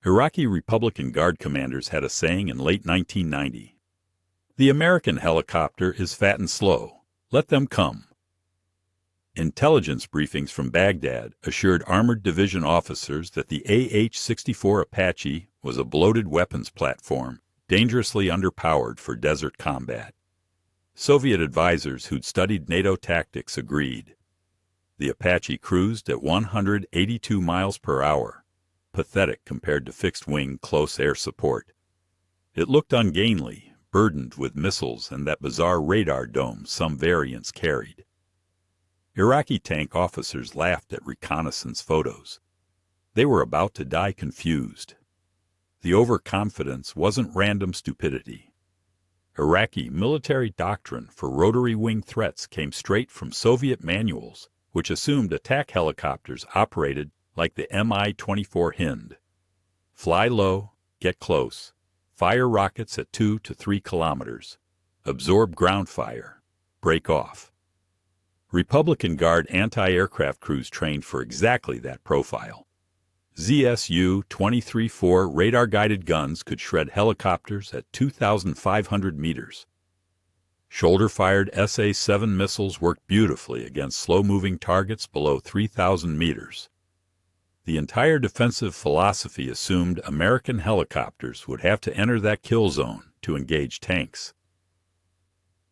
Iraqi Republican Guard commanders had a saying in late 1990. The American helicopter is fat and slow. Let them come. Intelligence briefings from Baghdad assured armored division officers that the AH-64 Apache was a bloated weapons platform, dangerously underpowered for desert combat. Soviet advisors who'd studied NATO tactics agreed. The Apache cruised at 182 miles per hour, pathetic compared to fixed-wing close air support. It looked ungainly, burdened with missiles and that bizarre radar dome some variants carried. Iraqi tank officers laughed at reconnaissance photos. They were about to die confused. The overconfidence wasn't random stupidity. Iraqi military doctrine for rotary-wing threats came straight from Soviet manuals, which assumed attack helicopters operated like the Mi-24 Hind. Fly low, get close, fire rockets at 2 to 3 kilometers, absorb ground fire, break off. Republican Guard anti-aircraft crews trained for exactly that profile. ZSU-23-4 radar-guided guns could shred helicopters at 2,500 meters. Shoulder-fired SA-7 missiles worked beautifully against slow-moving targets below 3,000 meters. The entire defensive philosophy assumed American helicopters would have to enter that kill zone to engage tanks.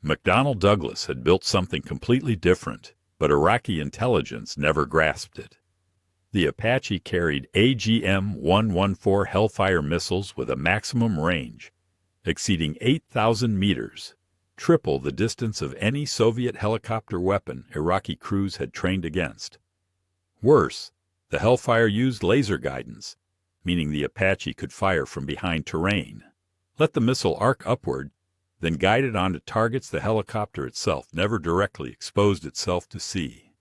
McDonnell Douglas had built something completely different, but Iraqi intelligence never grasped it. The Apache carried AGM-114 Hellfire missiles with a maximum range exceeding 8,000 meters, triple the distance of any Soviet helicopter weapon Iraqi crews had trained against. Worse, the Hellfire used laser guidance, meaning the Apache could fire from behind terrain, let the missile arc upward, then guide it onto targets the helicopter itself never directly exposed itself to see.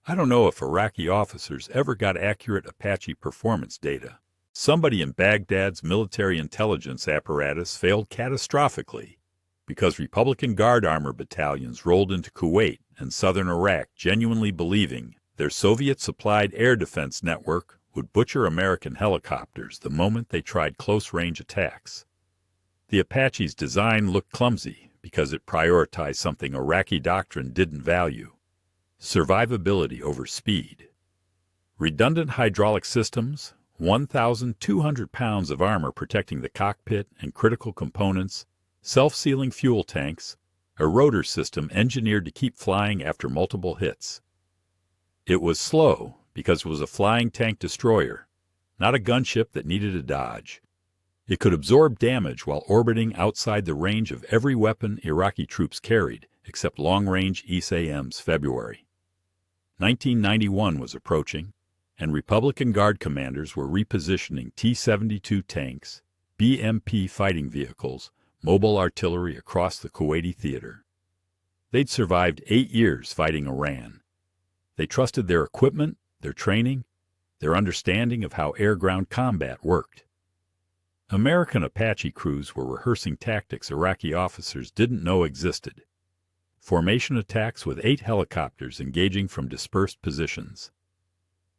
I don't know if Iraqi officers ever got accurate Apache performance data. Somebody in Baghdad's military intelligence apparatus failed catastrophically because Republican Guard armor battalions rolled into Kuwait and southern Iraq genuinely believing their Soviet-supplied air defense network would butcher American helicopters the moment they tried close-range attacks. The Apache's design looked clumsy because it prioritized something Iraqi doctrine didn't value: survivability over speed. Redundant hydraulic systems, 1,200 pounds of armor protecting the cockpit and critical components, self-sealing fuel tanks, a rotor system engineered to keep flying after multiple hits. It was slow because it was a flying tank destroyer, not a gunship that needed a dodge. It could absorb damage while orbiting outside the range of every weapon Iraqi troops carried, except long-range ESAM's February. 1991 was approaching, and Republican Guard commanders were repositioning T-72 tanks, BMP fighting vehicles, mobile artillery across the Kuwaiti theater. They'd survived 8 years fighting Iran. They trusted their equipment, their training, their understanding of how air-ground combat worked. American Apache crews were rehearsing tactics Iraqi officers didn't know existed. Formation attacks with 8 helicopters engaging from dispersed positions.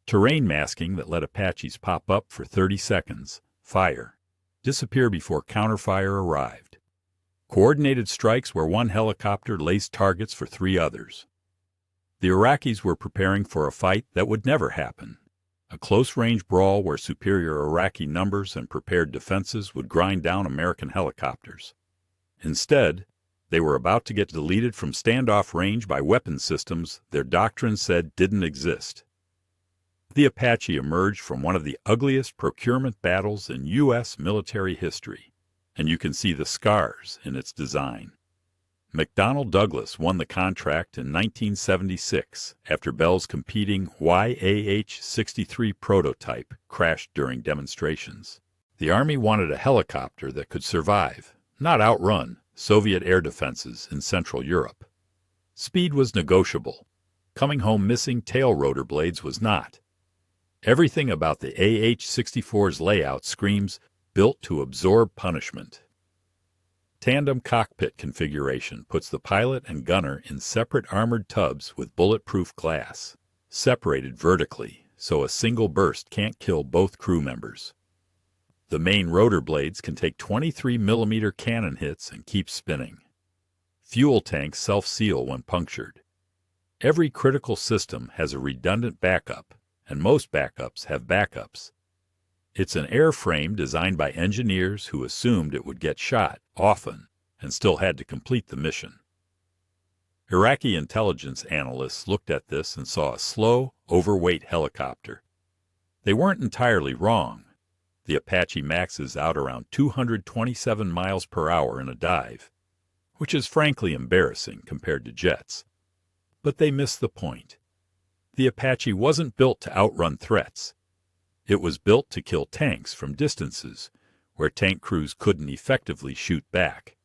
Terrain masking that let Apaches pop up for 30 seconds, fire, disappear before counterfire arrived. Coordinated strikes where one helicopter laced targets for 3 others. The Iraqis were preparing for a fight that would never happen. A close-range brawl where superior Iraqi numbers and prepared defenses would grind down American helicopters. Instead, they were about to get deleted from standoff range by weapon systems their doctrine said didn't exist. The Apache emerged from one of the ugliest procurement battles in U.S. military history, and you can see the scars in its design. McDonnell Douglas won the contract in 1976 after Bell's competing AH-64 prototype crashed during demonstrations. The Army wanted a helicopter that could survive, not outrun, Soviet air defenses in Central Europe. Speed was negotiable. Coming home missing tail rotor blades was not. Everything about the AH-64's layout screams built to absorb punishment. Tandem cockpit configuration puts the pilot and gunner in separate armored tubs with bulletproof glass, separated vertically so a single burst can't kill both crew members. The main rotor blades can take 23mm cannon hits and keep spinning. Fuel tanks self-seal when punctured. Every critical system has a redundant backup, and most backups have backups. It's an airframe designed by engineers who assumed it would get shot often and still had to complete the mission. Iraqi intelligence analysts looked at this and saw a slow, overweight helicopter. They weren't entirely wrong. The Apache maxes out around 227 miles per hour in a dive, which is frankly embarrassing compared to jets. But they missed the point. The Apache wasn't built to outrun threats. It was built to kill tanks from distances where tank crews couldn't effectively shoot back.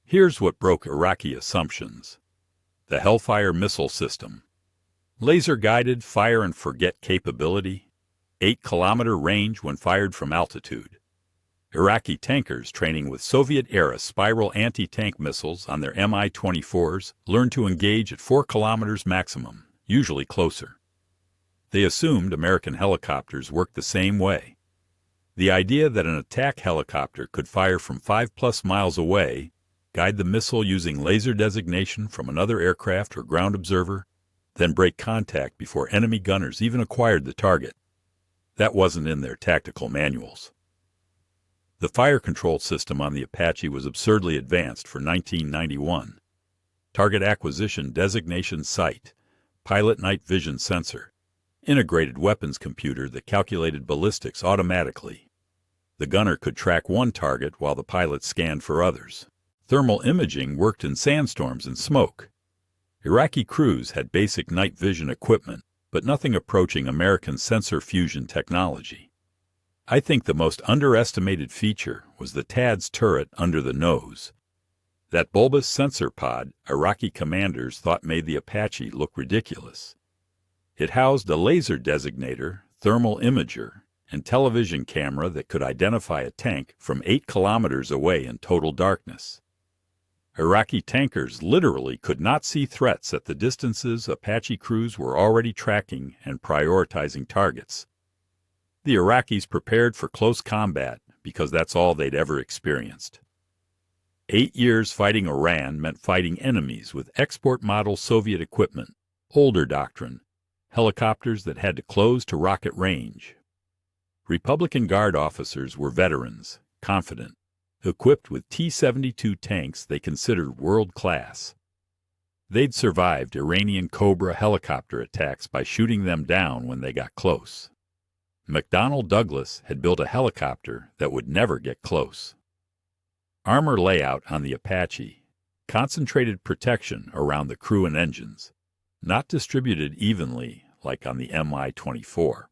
Here's what broke Iraqi assumptions. The Hellfire missile system. Laser-guided fire-and-forget capability. 8-kilometer range when fired from altitude. Iraqi tankers training with Soviet-era spiral anti-tank missiles on their Mi-24s learned to engage at 4 kilometers maximum, usually closer. They assumed American helicopters worked the same way. The idea that an attack helicopter could fire from 5+ miles away, guide the missile using laser designation from another aircraft or ground observer, then break contact before enemy gunners even acquired the target. That wasn't in their tactical manuals. The fire control system on the Apache was absurdly advanced for 1991. Target acquisition designation sight, pilot night vision sensor, integrated weapons computer that calculated ballistics automatically. The gunner could track one target while the pilot scanned for others. Thermal imaging worked in sandstorms and smoke. Iraqi crews had basic night vision equipment, but nothing approaching American sensor fusion technology. I think the most underestimated feature was the TADS turret under the nose. That bulbous sensor pod Iraqi commanders thought made the Apache look ridiculous. It housed a laser designator, thermal imager, and television camera that could identify a tank from 8 kilometers away in total darkness. Iraqi tankers literally could not see threats at the distances Apache crews were already tracking and prioritizing targets. The Iraqis prepared for close combat because that's all they'd ever experienced. 8 years fighting Iran meant fighting enemies with export-model Soviet equipment, older doctrine, helicopters that had to close to rocket range. Republican Guard officers were veterans, confident, equipped with T-72 tanks they considered world-class. They'd survived Iranian Cobra helicopter attacks by shooting them down when they got close. McDonnell Douglas had built a helicopter that would never get close. Armor layout on the Apache, concentrated protection around the crew and engines, not distributed evenly like on the Mi-24.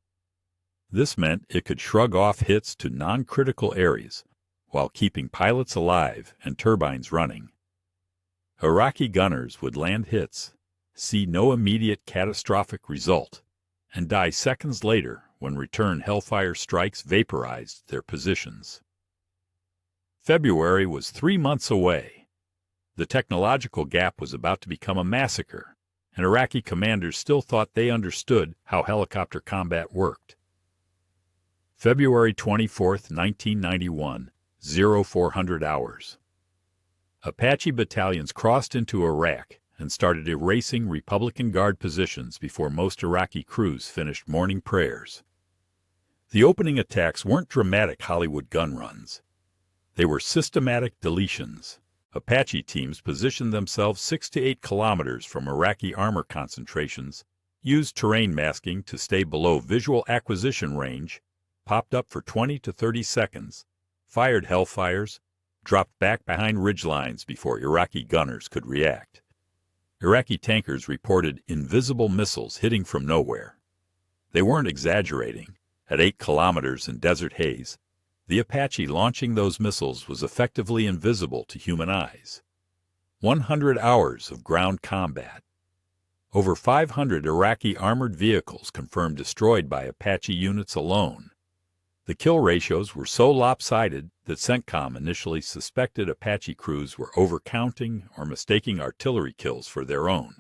This meant it could shrug off hits to non-critical areas while keeping pilots alive and turbines running. Iraqi gunners would land hits, see no immediate catastrophic result, and die seconds later when return Hellfire strikes vaporized their positions. February was 3 months away. The technological gap was about to become a massacre, and Iraqi commanders still thought they understood how helicopter combat worked. February 24, 1991, 0400 hours. Apache battalions crossed into Iraq and started erasing Republican Guard positions before most Iraqi crews finished morning prayers. The opening attacks weren't dramatic Hollywood gun runs. They were systematic deletions. Apache teams positioned themselves 6 to 8 kilometers from Iraqi armor concentrations, used terrain masking to stay below visual acquisition range, popped up for 20 to 30 seconds, fired Hellfires, dropped back behind ridgelines before Iraqi gunners could react. Iraqi tankers reported invisible missiles hitting from nowhere. They weren't exaggerating. At 8 kilometers in desert haze, the Apache launching those missiles was effectively invisible to human eyes. 100 hours of ground combat. Over 500 Iraqi armored vehicles confirmed destroyed by Apache units alone. The kill ratios were so lopsided that CENTCOM initially suspected Apache crews were overcounting or mistaking artillery kills for their own.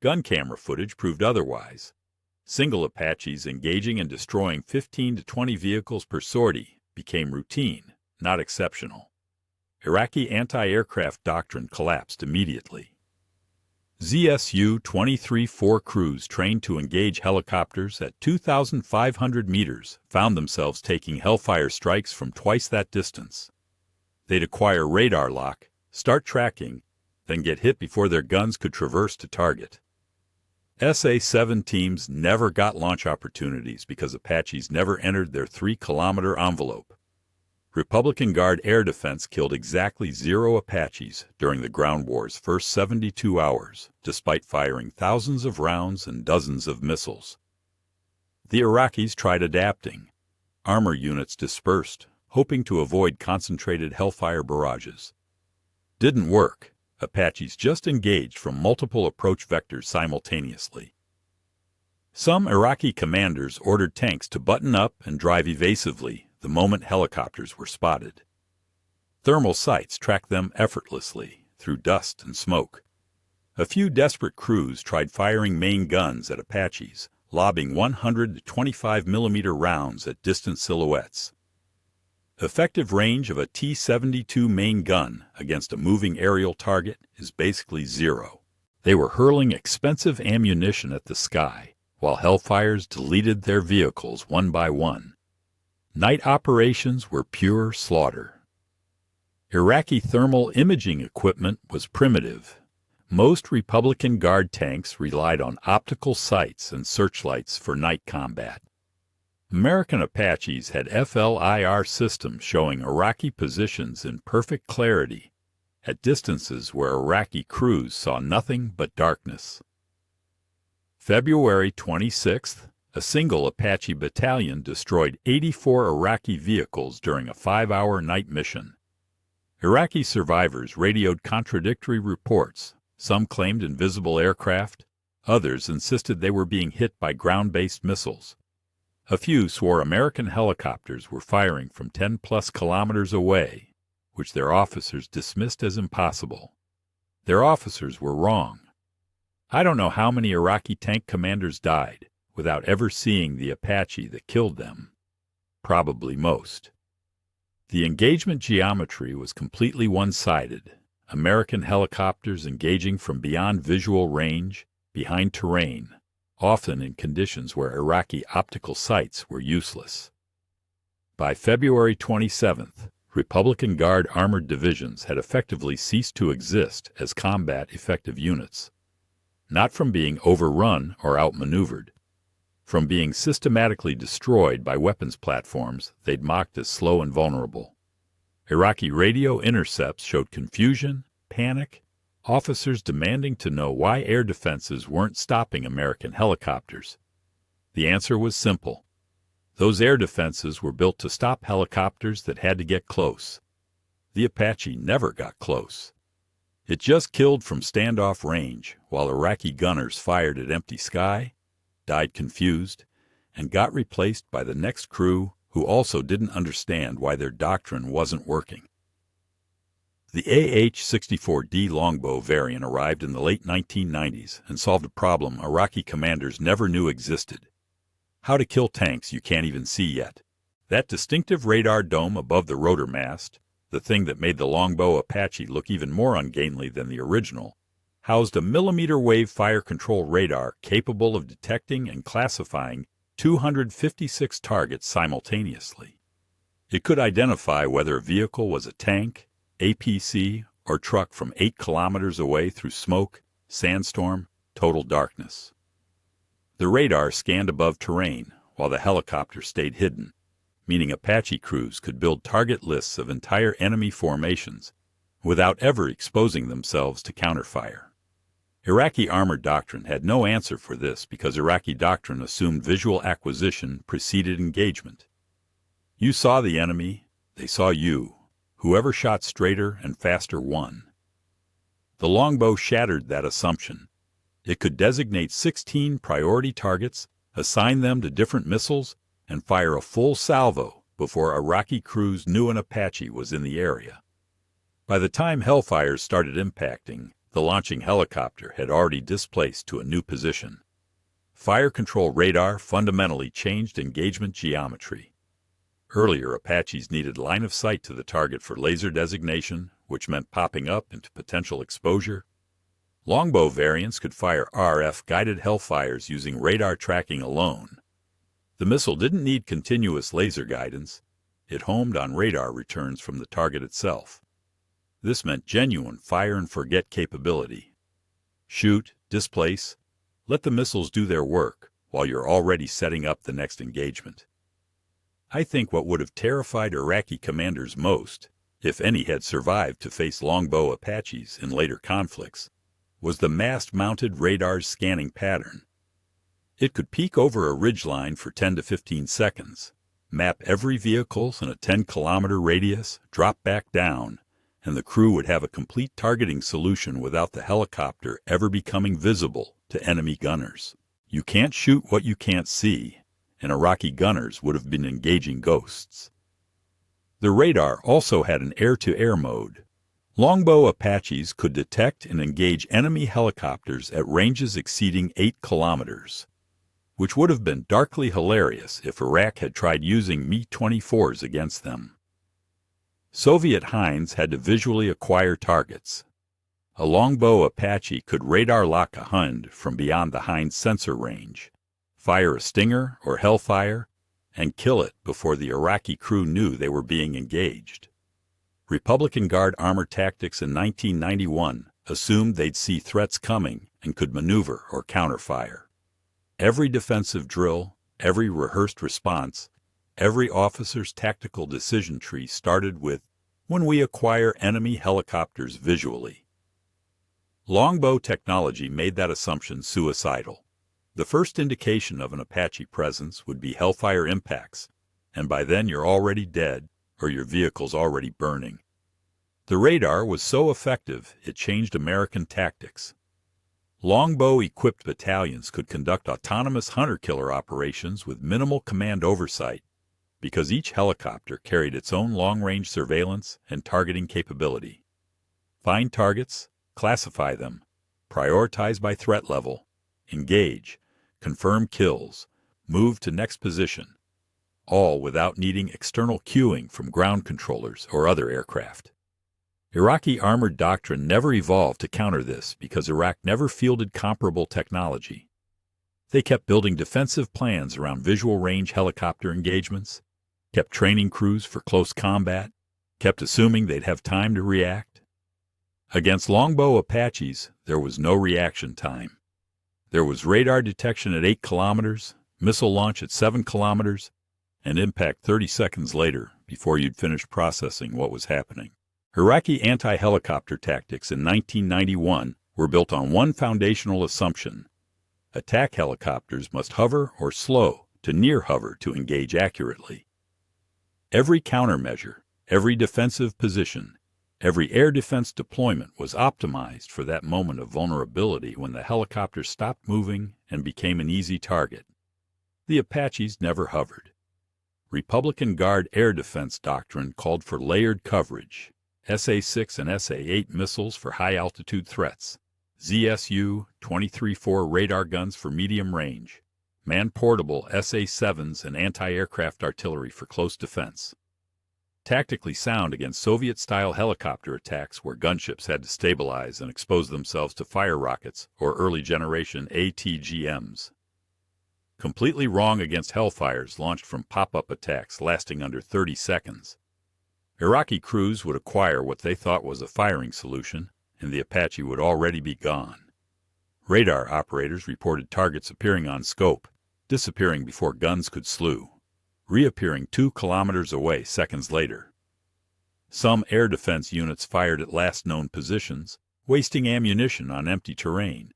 Gun camera footage proved otherwise. Single Apaches engaging and destroying 15 to 20 vehicles per sortie became routine, not exceptional. Iraqi anti-aircraft doctrine collapsed immediately. ZSU-23-4 crews trained to engage helicopters at 2,500 meters found themselves taking Hellfire strikes from twice that distance. They'd acquire radar lock, start tracking, then get hit before their guns could traverse to target. SA-7 teams never got launch opportunities because Apaches never entered their 3-kilometer envelope. Republican Guard air defense killed exactly 0 Apaches during the ground war's first 72 hours, despite firing thousands of rounds and dozens of missiles. The Iraqis tried adapting. Armor units dispersed, hoping to avoid concentrated Hellfire barrages. Didn't work. Apaches just engaged from multiple approach vectors simultaneously. Some Iraqi commanders ordered tanks to button up and drive evasively the moment helicopters were spotted. Thermal sights tracked them effortlessly through dust and smoke. A few desperate crews tried firing main guns at Apaches, lobbing 100 to 25 millimeter rounds at distant silhouettes. Effective range of a T-72 main gun against a moving aerial target is basically 0. They were hurling expensive ammunition at the sky, while Hellfires deleted their vehicles one by one. Night operations were pure slaughter. Iraqi thermal imaging equipment was primitive. Most Republican Guard tanks relied on optical sights and searchlights for night combat. American Apaches had FLIR systems showing Iraqi positions in perfect clarity, at distances where Iraqi crews saw nothing but darkness. February 26th, a single Apache battalion destroyed 84 Iraqi vehicles during a 5-hour night mission. Iraqi survivors radioed contradictory reports. Some claimed invisible aircraft. Others insisted they were being hit by ground-based missiles. A few swore American helicopters were firing from 10-plus kilometers away, which their officers dismissed as impossible. Their officers were wrong. I don't know how many Iraqi tank commanders died without ever seeing the Apache that killed them. Probably most. The engagement geometry was completely one-sided. American helicopters engaging from beyond visual range, behind terrain, often in conditions where Iraqi optical sights were useless. By February 27th, Republican Guard armored divisions had effectively ceased to exist as combat-effective units, not from being overrun or outmaneuvered, from being systematically destroyed by weapons platforms they'd mocked as slow and vulnerable. Iraqi radio intercepts showed confusion, panic, officers demanding to know why air defenses weren't stopping American helicopters. The answer was simple. Those air defenses were built to stop helicopters that had to get close. The Apache never got close. It just killed from standoff range while Iraqi gunners fired at empty sky, died confused, and got replaced by the next crew who also didn't understand why their doctrine wasn't working. The AH-64 Longbow variant arrived in the late 1990s and solved a problem Iraqi commanders never knew existed. How to kill tanks you can't even see yet. That distinctive radar dome above the rotor mast, the thing that made the Longbow Apache look even more ungainly than the original, housed a millimeter-wave fire control radar capable of detecting and classifying 256 targets simultaneously. It could identify whether a vehicle was a tank, APC, or truck from 8 kilometers away through smoke, sandstorm, total darkness. The radar scanned above terrain while the helicopter stayed hidden, meaning Apache crews could build target lists of entire enemy formations without ever exposing themselves to counterfire. Iraqi armor doctrine had no answer for this because Iraqi doctrine assumed visual acquisition preceded engagement. You saw the enemy, they saw you. Whoever shot straighter and faster won. The Longbow shattered that assumption. It could designate 16 priority targets, assign them to different missiles, and fire a full salvo before Iraqi crews knew an Apache was in the area. By the time Hellfires started impacting, the launching helicopter had already displaced to a new position. Fire control radar fundamentally changed engagement geometry. Earlier, Apaches needed line of sight to the target for laser designation, which meant popping up into potential exposure. Longbow variants could fire RF-guided Hellfires using radar tracking alone. The missile didn't need continuous laser guidance. It homed on radar returns from the target itself. This meant genuine fire-and-forget capability. Shoot, displace, let the missiles do their work while you're already setting up the next engagement. I think what would have terrified Iraqi commanders most, if any had survived to face Longbow Apaches in later conflicts, was the mast-mounted radar's scanning pattern. It could peek over a ridgeline for 10 to 15 seconds, map every vehicle in a 10-kilometer radius, drop back down, and the crew would have a complete targeting solution without the helicopter ever becoming visible to enemy gunners. You can't shoot what you can't see, and Iraqi gunners would have been engaging ghosts. The radar also had an air-to-air mode. Longbow Apaches could detect and engage enemy helicopters at ranges exceeding 8 kilometers, which would have been darkly hilarious if Iraq had tried using Mi-24s against them. Soviet Hinds had to visually acquire targets. A Longbow Apache could radar lock a Hind from beyond the Hind's sensor range, fire a Stinger or Hellfire, and kill it before the Iraqi crew knew they were being engaged. Republican Guard armor tactics in 1991 assumed they'd see threats coming and could maneuver or counterfire. Every defensive drill, every rehearsed response, every officer's tactical decision tree started with, "When we acquire enemy helicopters visually." Longbow technology made that assumption suicidal. The first indication of an Apache presence would be Hellfire impacts, and by then you're already dead or your vehicle's already burning. The radar was so effective it changed American tactics. Longbow-equipped battalions could conduct autonomous hunter-killer operations with minimal command oversight because each helicopter carried its own long-range surveillance and targeting capability. Find targets, classify them, prioritize by threat level, engage, confirm kills, move to next position, all without needing external cueing from ground controllers or other aircraft. Iraqi armored doctrine never evolved to counter this because Iraq never fielded comparable technology. They kept building defensive plans around visual range helicopter engagements, kept training crews for close combat, kept assuming they'd have time to react. Against Longbow Apaches, there was no reaction time. There was radar detection at 8 kilometers, missile launch at 7 kilometers, and impact 30 seconds later before you'd finished processing what was happening. Iraqi anti-helicopter tactics in 1991 were built on one foundational assumption. Attack helicopters must hover or slow to near hover to engage accurately. Every countermeasure, every defensive position, every air defense deployment was optimized for that moment of vulnerability when the helicopter stopped moving and became an easy target. The Apaches never hovered. Republican Guard air defense doctrine called for layered coverage. SA-6 and SA-8 missiles for high-altitude threats, ZSU 23-4 radar guns for medium range, man-portable SA-7s and anti-aircraft artillery for close defense. Tactically sound against Soviet-style helicopter attacks where gunships had to stabilize and expose themselves to fire rockets or early-generation ATGMs. Completely wrong against Hellfires launched from pop-up attacks lasting under 30 seconds. Iraqi crews would acquire what they thought was a firing solution, and the Apache would already be gone. Radar operators reported targets appearing on scope, disappearing before guns could slew, reappearing 2 kilometers away seconds later. Some air defense units fired at last known positions, wasting ammunition on empty terrain.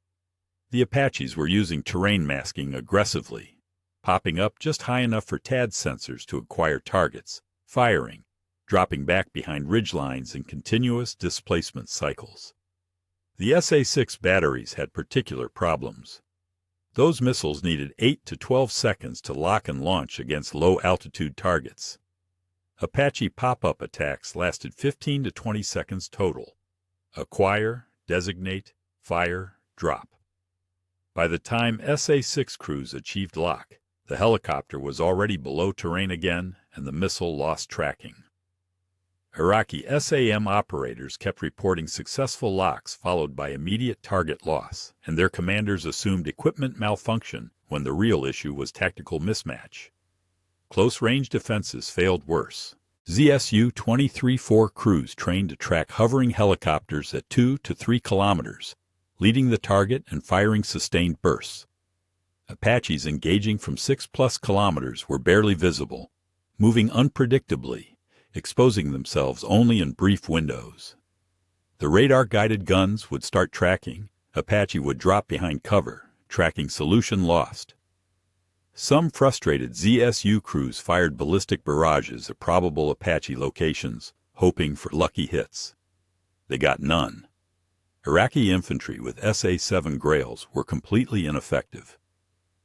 The Apaches were using terrain masking aggressively, popping up just high enough for TAD sensors to acquire targets, firing, dropping back behind ridgelines in continuous displacement cycles. The SA-6 batteries had particular problems. Those missiles needed 8 to 12 seconds to lock and launch against low-altitude targets. Apache pop-up attacks lasted 15 to 20 seconds total. Acquire, designate, fire, drop. By the time SA-6 crews achieved lock, the helicopter was already below terrain again, and the missile lost tracking. Iraqi SAM operators kept reporting successful locks followed by immediate target loss, and their commanders assumed equipment malfunction when the real issue was tactical mismatch. Close-range defenses failed worse. ZSU-23-4 crews trained to track hovering helicopters at 2 to 3 kilometers, leading the target and firing sustained bursts. Apaches engaging from 6+ kilometers were barely visible, moving unpredictably, exposing themselves only in brief windows. The radar-guided guns would start tracking. Apache would drop behind cover, tracking solution lost. Some frustrated ZSU crews fired ballistic barrages at probable Apache locations, hoping for lucky hits. They got none. Iraqi infantry with SA-7 Grails were completely ineffective.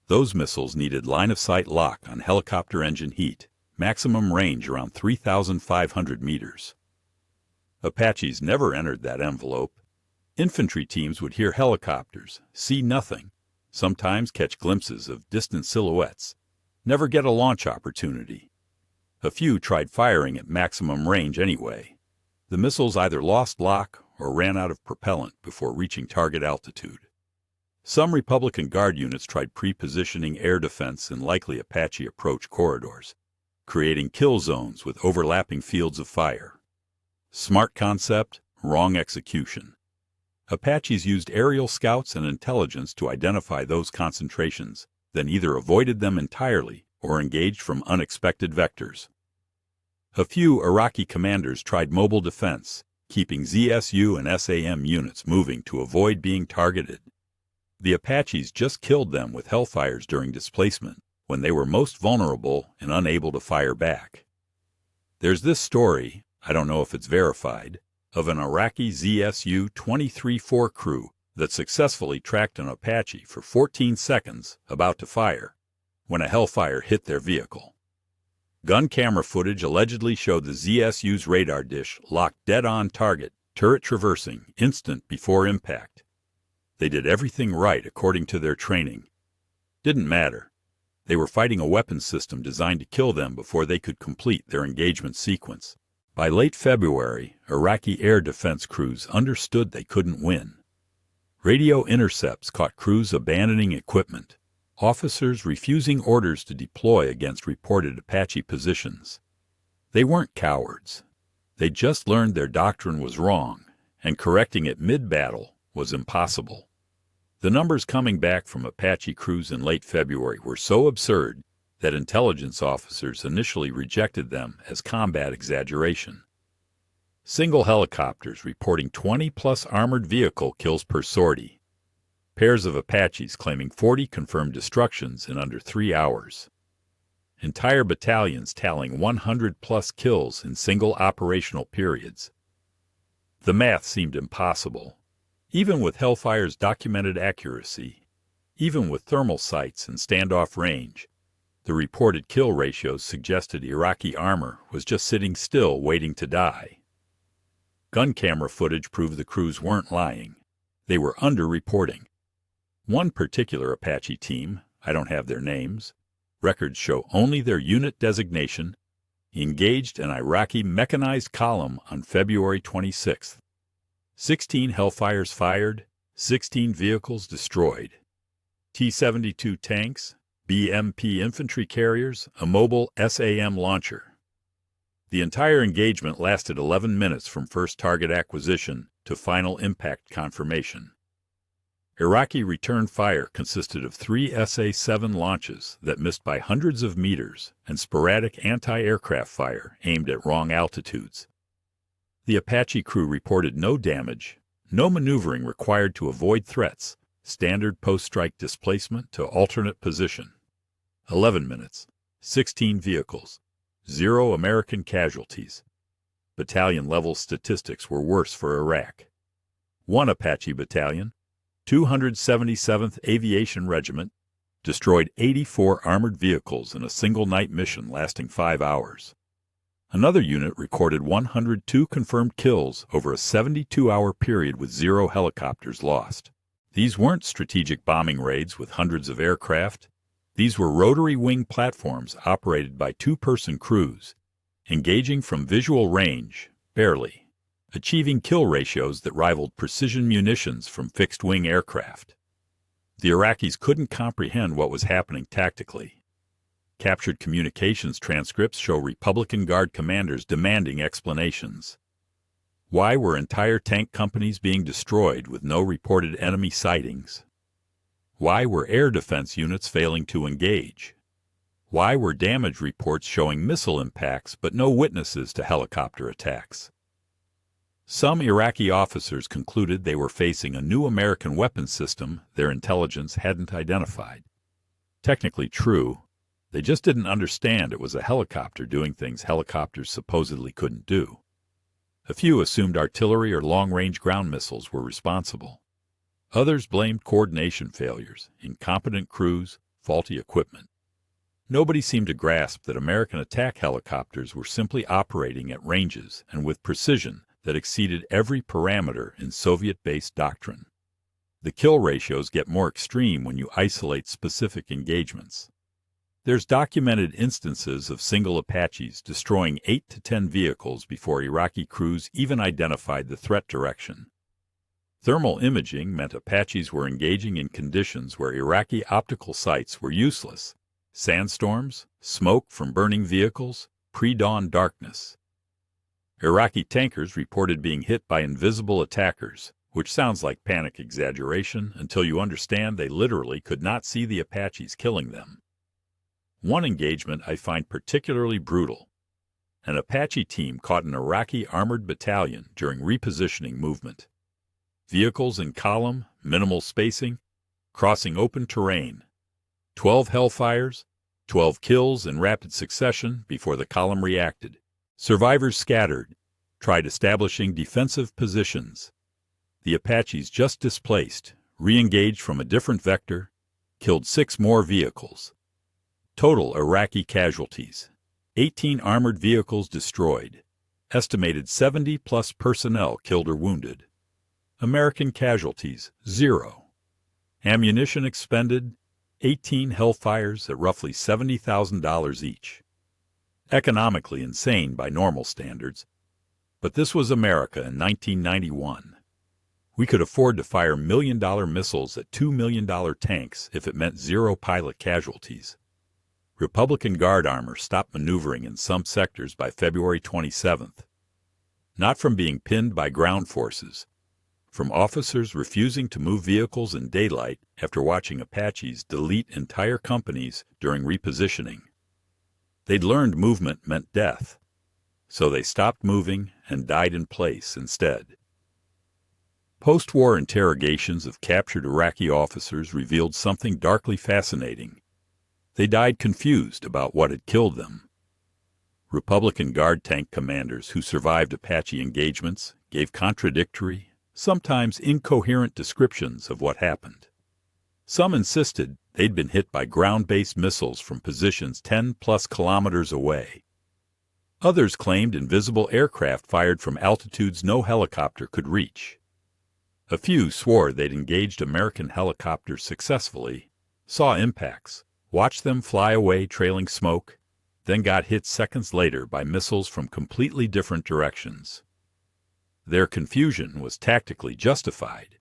Those missiles needed line-of-sight lock on helicopter engine heat, maximum range around 3,500 meters. Apaches never entered that envelope. Infantry teams would hear helicopters, see nothing, sometimes catch glimpses of distant silhouettes, never get a launch opportunity. A few tried firing at maximum range anyway. The missiles either lost lock or ran out of propellant before reaching target altitude. Some Republican Guard units tried pre-positioning air defense in likely Apache approach corridors, creating kill zones with overlapping fields of fire. Smart concept, wrong execution. Apaches used aerial scouts and intelligence to identify those concentrations, then either avoided them entirely or engaged from unexpected vectors. A few Iraqi commanders tried mobile defense, keeping ZSU and SAM units moving to avoid being targeted. The Apaches just killed them with Hellfires during displacement, when they were most vulnerable and unable to fire back. There's this story, I don't know if it's verified, of an Iraqi ZSU-23-4 crew that successfully tracked an Apache for 14 seconds about to fire, when a Hellfire hit their vehicle. Gun camera footage allegedly showed the ZSU's radar dish locked dead on target, turret traversing, instant before impact. They did everything right according to their training. Didn't matter. They were fighting a weapons system designed to kill them before they could complete their engagement sequence. By late February, Iraqi air defense crews understood they couldn't win. Radio intercepts caught crews abandoning equipment, officers refusing orders to deploy against reported Apache positions. They weren't cowards. They just learned their doctrine was wrong, and correcting it mid-battle was impossible. The numbers coming back from Apache crews in late February were so absurd that intelligence officers initially rejected them as combat exaggeration. Single helicopters reporting 20+ armored vehicle kills per sortie. Pairs of Apaches claiming 40 confirmed destructions in under 3 hours. Entire battalions tallying 100+ kills in single operational periods. The math seemed impossible. Even with Hellfire's documented accuracy, even with thermal sights and standoff range, the reported kill ratios suggested Iraqi armor was just sitting still waiting to die. Gun camera footage proved the crews weren't lying. They were under-reporting. One particular Apache team, I don't have their names, records show only their unit designation, engaged an Iraqi mechanized column on February 26th. 16 Hellfires fired, 16 vehicles destroyed. T-72 tanks, BMP infantry carriers, a mobile SAM launcher. The entire engagement lasted 11 minutes from first target acquisition to final impact confirmation. Iraqi return fire consisted of 3 SA-7 launches that missed by hundreds of meters and sporadic anti-aircraft fire aimed at wrong altitudes. The Apache crew reported no damage, no maneuvering required to avoid threats, standard post-strike displacement to alternate position. 11 minutes, 16 vehicles, 0 American casualties. Battalion-level statistics were worse for Iraq. One Apache battalion, 277th Aviation Regiment, destroyed 84 armored vehicles in a single night mission lasting 5 hours. Another unit recorded 102 confirmed kills over a 72-hour period with 0 helicopters lost. These weren't strategic bombing raids with hundreds of aircraft. These were rotary-wing platforms operated by two-person crews, engaging from visual range, barely, achieving kill ratios that rivaled precision munitions from fixed-wing aircraft. The Iraqis couldn't comprehend what was happening tactically. Captured communications transcripts show Republican Guard commanders demanding explanations. Why were entire tank companies being destroyed with no reported enemy sightings? Why were air defense units failing to engage? Why were damage reports showing missile impacts but no witnesses to helicopter attacks? Some Iraqi officers concluded they were facing a new American weapons system their intelligence hadn't identified. Technically true, they just didn't understand it was a helicopter doing things helicopters supposedly couldn't do. A few assumed artillery or long-range ground missiles were responsible. Others blamed coordination failures, incompetent crews, faulty equipment. Nobody seemed to grasp that American attack helicopters were simply operating at ranges and with precision that exceeded every parameter in Soviet-based doctrine. The kill ratios get more extreme when you isolate specific engagements. There's documented instances of single Apaches destroying 8 to 10 vehicles before Iraqi crews even identified the threat direction. Thermal imaging meant Apaches were engaging in conditions where Iraqi optical sights were useless: sandstorms, smoke from burning vehicles, pre-dawn darkness. Iraqi tankers reported being hit by invisible attackers, which sounds like panic exaggeration until you understand they literally could not see the Apaches killing them. One engagement I find particularly brutal. An Apache team caught an Iraqi armored battalion during repositioning movement. Vehicles in column, minimal spacing, crossing open terrain. 12 Hellfires, 12 kills in rapid succession before the column reacted. Survivors scattered, tried establishing defensive positions. The Apaches just displaced, re-engaged from a different vector, killed 6 more vehicles. Total Iraqi casualties: 18 armored vehicles destroyed. Estimated 70+ personnel killed or wounded. American casualties, 0. Ammunition expended, 18 Hellfires at roughly $70,000 each. Economically insane by normal standards, but this was America in 1991. We could afford to fire million-dollar missiles at $2 million tanks if it meant 0 pilot casualties. Republican Guard armor stopped maneuvering in some sectors by February 27th. Not from being pinned by ground forces, from officers refusing to move vehicles in daylight after watching Apaches delete entire companies during repositioning. They'd learned movement meant death, so they stopped moving and died in place instead. Post-war interrogations of captured Iraqi officers revealed something darkly fascinating. They died confused about what had killed them. Republican Guard tank commanders who survived Apache engagements gave contradictory, sometimes incoherent descriptions of what happened. Some insisted they'd been hit by ground-based missiles from positions 10+ kilometers away. Others claimed invisible aircraft fired from altitudes no helicopter could reach. A few swore they'd engaged American helicopters successfully, saw impacts, watched them fly away trailing smoke, then got hit seconds later by missiles from completely different directions. Their confusion was tactically justified.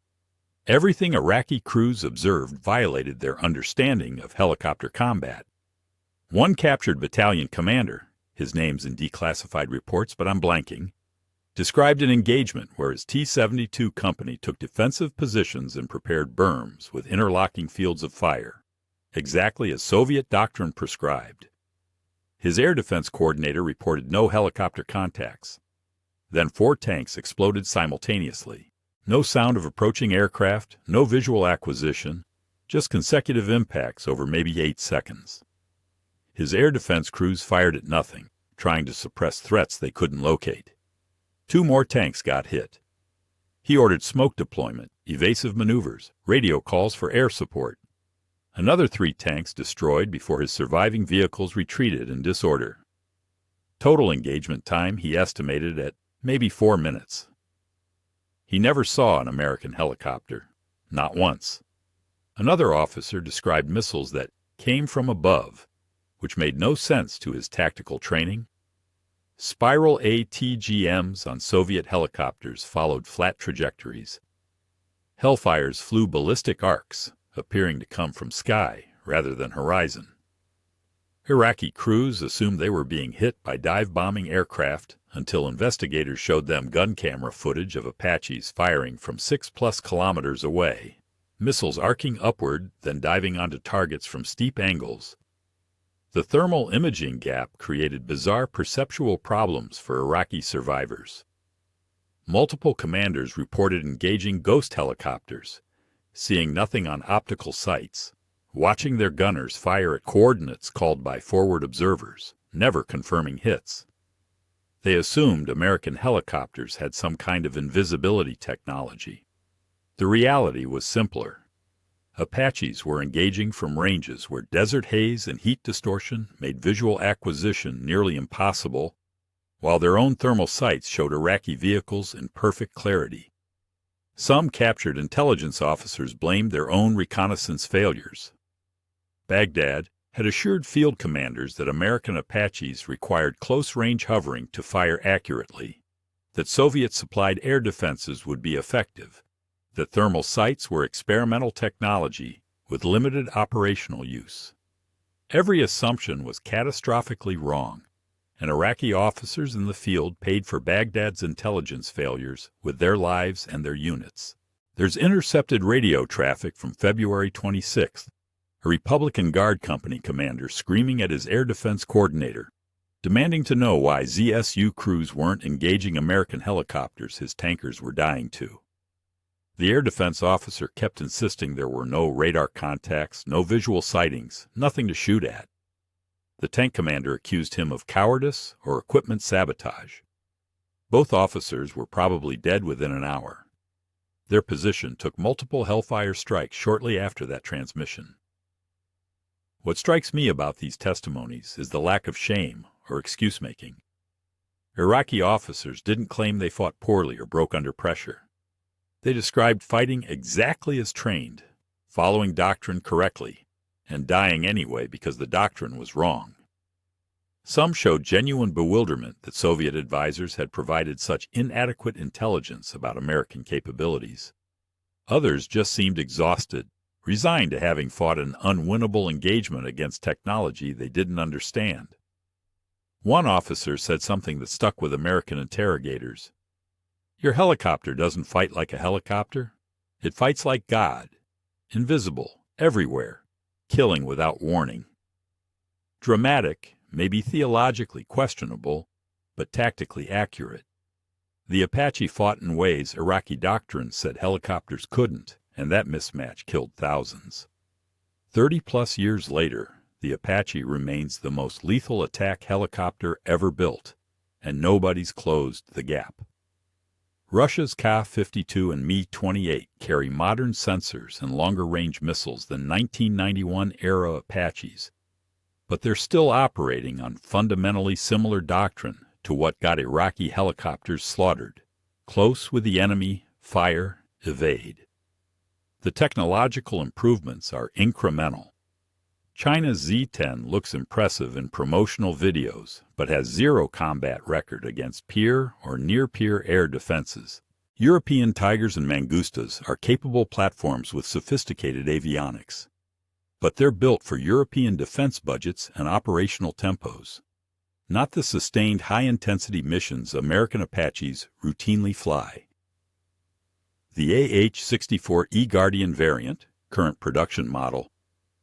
Everything Iraqi crews observed violated their understanding of helicopter combat. One captured battalion commander, his name's in declassified reports but I'm blanking, described an engagement where his T-72 company took defensive positions and prepared berms with interlocking fields of fire, exactly as Soviet doctrine prescribed. His air defense coordinator reported no helicopter contacts. Then 4 tanks exploded simultaneously. No sound of approaching aircraft, no visual acquisition, just consecutive impacts over maybe 8 seconds. His air defense crews fired at nothing, trying to suppress threats they couldn't locate. 2 more tanks got hit. He ordered smoke deployment, evasive maneuvers, radio calls for air support. Another 3 tanks destroyed before his surviving vehicles retreated in disorder. Total engagement time he estimated at maybe 4 minutes. He never saw an American helicopter. Not once. Another officer described missiles that came from above, which made no sense to his tactical training. Spiral ATGMs on Soviet helicopters followed flat trajectories. Hellfires flew ballistic arcs, appearing to come from sky rather than horizon. Iraqi crews assumed they were being hit by dive-bombing aircraft until investigators showed them gun camera footage of Apaches firing from 6+ kilometers away, missiles arcing upward, then diving onto targets from steep angles. The thermal imaging gap created bizarre perceptual problems for Iraqi survivors. Multiple commanders reported engaging ghost helicopters, seeing nothing on optical sights, watching their gunners fire at coordinates called by forward observers, never confirming hits. They assumed American helicopters had some kind of invisibility technology. The reality was simpler. Apaches were engaging from ranges where desert haze and heat distortion made visual acquisition nearly impossible, while their own thermal sights showed Iraqi vehicles in perfect clarity. Some captured intelligence officers blamed their own reconnaissance failures. Baghdad had assured field commanders that American Apaches required close-range hovering to fire accurately, that Soviet-supplied air defenses would be effective, that thermal sights were experimental technology with limited operational use. Every assumption was catastrophically wrong, and Iraqi officers in the field paid for Baghdad's intelligence failures with their lives and their units. There's intercepted radio traffic from February 26th, a Republican Guard company commander screaming at his air defense coordinator, demanding to know why ZSU crews weren't engaging American helicopters his tankers were dying to. The air defense officer kept insisting there were no radar contacts, no visual sightings, nothing to shoot at. The tank commander accused him of cowardice or equipment sabotage. Both officers were probably dead within an hour. Their position took multiple Hellfire strikes shortly after that transmission. What strikes me about these testimonies is the lack of shame or excuse-making. Iraqi officers didn't claim they fought poorly or broke under pressure. They described fighting exactly as trained, following doctrine correctly, and dying anyway because the doctrine was wrong. Some showed genuine bewilderment that Soviet advisors had provided such inadequate intelligence about American capabilities. Others just seemed exhausted, resigned to having fought an unwinnable engagement against technology they didn't understand. One officer said something that stuck with American interrogators. "Your helicopter doesn't fight like a helicopter. It fights like God, invisible, everywhere, killing without warning." Dramatic, maybe theologically questionable, but tactically accurate. The Apache fought in ways Iraqi doctrine said helicopters couldn't, and that mismatch killed thousands. 30+ years later, the Apache remains the most lethal attack helicopter ever built, and nobody's closed the gap. Russia's Ka-52 and Mi-28 carry modern sensors and longer-range missiles than 1991-era Apaches, but they're still operating on fundamentally similar doctrine to what got Iraqi helicopters slaughtered: close with the enemy, fire, evade. The technological improvements are incremental. China's Z-10 looks impressive in promotional videos, but has zero combat record against peer or near-peer air defenses. European Tigers and Mangustas are capable platforms with sophisticated avionics, but they're built for European defense budgets and operational tempos, not the sustained high-intensity missions American Apaches routinely fly. The AH-64 E-Guardian variant, current production model,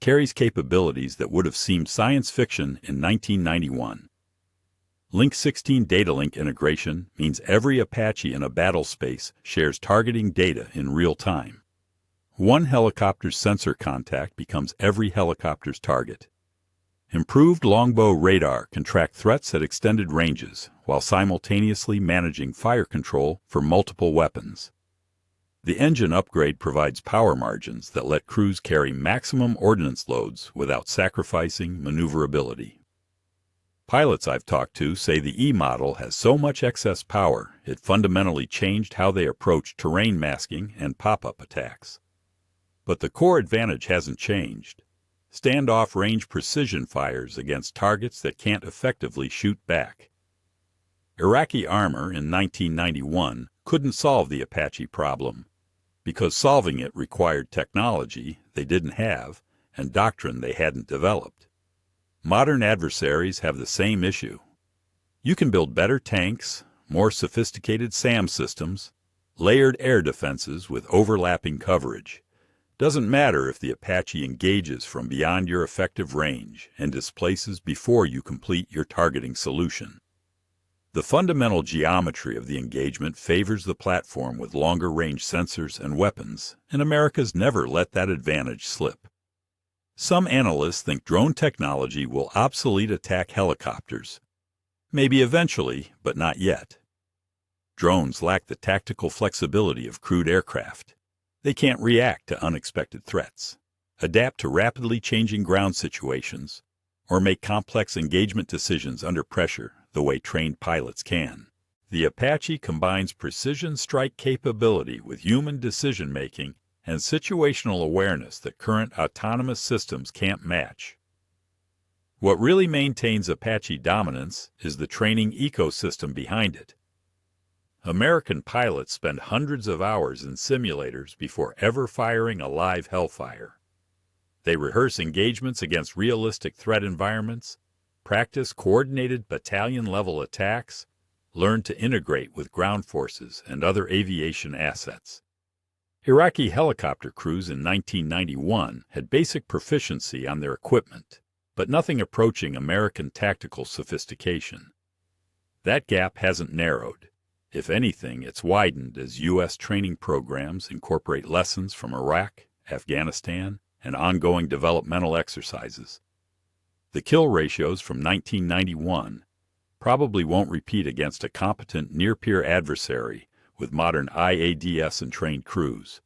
carries capabilities that would have seemed science fiction in 1991. Link 16 data link integration means every Apache in a battle space shares targeting data in real time. One helicopter's sensor contact becomes every helicopter's target. Improved Longbow radar can track threats at extended ranges while simultaneously managing fire control for multiple weapons. The engine upgrade provides power margins that let crews carry maximum ordnance loads without sacrificing maneuverability. Pilots I've talked to say the E model has so much excess power it fundamentally changed how they approach terrain masking and pop-up attacks. But the core advantage hasn't changed. Standoff range precision fires against targets that can't effectively shoot back. Iraqi armor in 1991 couldn't solve the Apache problem, because solving it required technology they didn't have and doctrine they hadn't developed. Modern adversaries have the same issue. You can build better tanks, more sophisticated SAM systems, layered air defenses with overlapping coverage. Doesn't matter if the Apache engages from beyond your effective range and displaces before you complete your targeting solution. The fundamental geometry of the engagement favors the platform with longer range sensors and weapons, and America's never let that advantage slip. Some analysts think drone technology will obsolete attack helicopters. Maybe eventually, but not yet. Drones lack the tactical flexibility of crewed aircraft. They can't react to unexpected threats, adapt to rapidly changing ground situations, or make complex engagement decisions under pressure the way trained pilots can. The Apache combines precision strike capability with human decision-making and situational awareness that current autonomous systems can't match. What really maintains Apache dominance is the training ecosystem behind it. American pilots spend hundreds of hours in simulators before ever firing a live Hellfire. They rehearse engagements against realistic threat environments, practice coordinated battalion-level attacks, learn to integrate with ground forces and other aviation assets. Iraqi helicopter crews in 1991 had basic proficiency on their equipment, but nothing approaching American tactical sophistication. That gap hasn't narrowed. If anything, it's widened as U.S. training programs incorporate lessons from Iraq, Afghanistan, and ongoing developmental exercises. The kill ratios from 1991 probably won't repeat against a competent near-peer adversary with modern IADS and trained crews.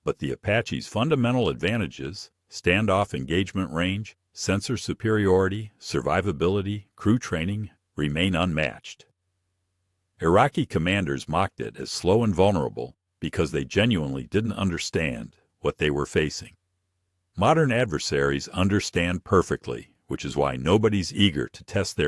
But the Apache's fundamental advantages, standoff engagement range, sensor superiority, survivability, crew training, remain unmatched. Iraqi commanders mocked it as slow and vulnerable because they genuinely didn't understand what they were facing. Modern adversaries understand perfectly, which is why nobody's eager to test their